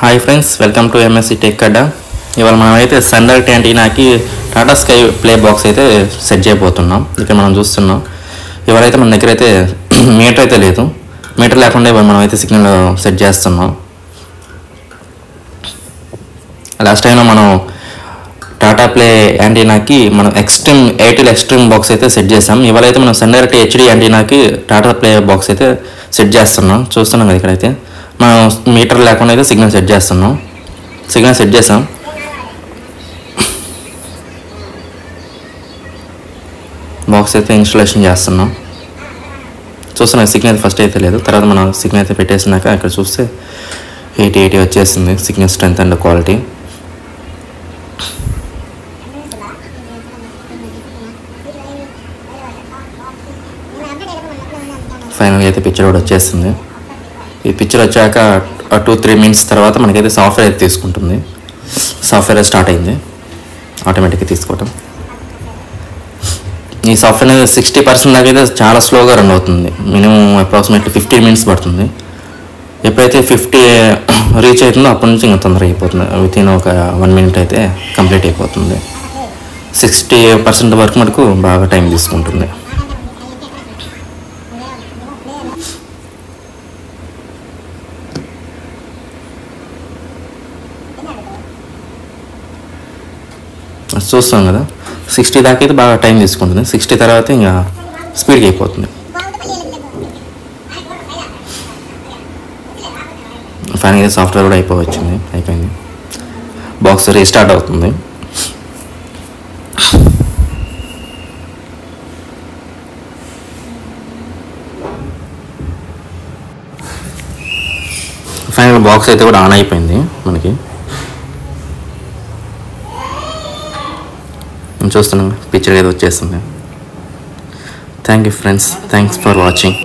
Hi friends, welcome to MSC tech అడ్డా. ఇవాళ మనం అయితే సన్డైరెక్ట్ యాంటీనాకి టాటా స్కై ప్లే బాక్స్ అయితే సెట్ చేయబోతున్నాం. ఇక్కడ మనం చూస్తున్నాం. ఇవాళ అయితే మన దగ్గర అయితే మీటర్ అయితే లేదు. మీటర్ లేకుండా ఇవాళ మనం అయితే సిగ్నల్ సెట్ చేస్తున్నాం. లాస్ట్ టైంలో మనం టాటా ప్లే యాంటీనాకి మనం ఎయిర్టెల్ ఎక్స్ట్రీమ్ బాక్స్ అయితే సెట్ చేసాం. ఇవాళ అయితే మనం సన్డైరెక్ట్ హెచ్డి యాంటీనాకి టాటా ప్లే బాక్స్ అయితే సెట్ చేస్తున్నాం. చూస్తున్నాం కదా, ఇక్కడైతే మనం మీటర్ లేకుండా అయితే సిగ్నల్ సెట్ చేస్తున్నాం. సిగ్నల్ సెట్ చేసాం. బాక్స్ అయితే ఇన్స్టాలేషన్ చేస్తున్నాం. చూస్తున్నాం, సిగ్నల్ ఫస్ట్ అయితే లేదు. తర్వాత మనం సిగ్నల్ అయితే పెట్టేసినాక ఇక్కడ చూస్తే 80 వచ్చేసింది సిగ్నల్ స్ట్రెంత్ అండ్ క్వాలిటీ. ఫైనల్గా అయితే పిక్చర్ కూడా వచ్చేస్తుంది. ఈ పిక్చర్ వచ్చాక 2-3 మినిట్స్ తర్వాత మనకైతే సాఫ్ట్వేర్ అయితే తీసుకుంటుంది. సాఫ్ట్వేర్ స్టార్ట్ అయింది ఆటోమేటిక్గా తీసుకోవటం. ఈ సాఫ్ట్వేర్ అనేది 60% దాకా అయితే చాలా స్లోగా రన్ అవుతుంది. మినిమం అప్రాక్సిమేట్లీ 15 మినిట్స్ పడుతుంది. ఎప్పుడైతే 50 రీచ్ అవుతుందో అప్పటి నుంచి ఇంకా తొందరగా అయిపోతుంది. వితిన్ ఒక 1 మినిట్ అయితే కంప్లీట్ అయిపోతుంది. 60% వరకు మనకు బాగా టైం తీసుకుంటుంది. చూస్తాం కదా, 60 దాకా అయితే బాగా టైం తీసుకుంటుంది. 60 తర్వాత ఇంకా స్పీడ్గా అయిపోతుంది. ఫైనల్గా సాఫ్ట్వేర్ కూడా అయిపోయింది. బాక్స్ రీస్టార్ట్ అవుతుంది. ఫైనల్ బాక్స్ అయితే కూడా ఆన్ అయిపోయింది మనకి. చూస్తున్నాం, పిక్చర్ ఏదో వచ్చేస్తుంది. Thank you friends, thanks for watching.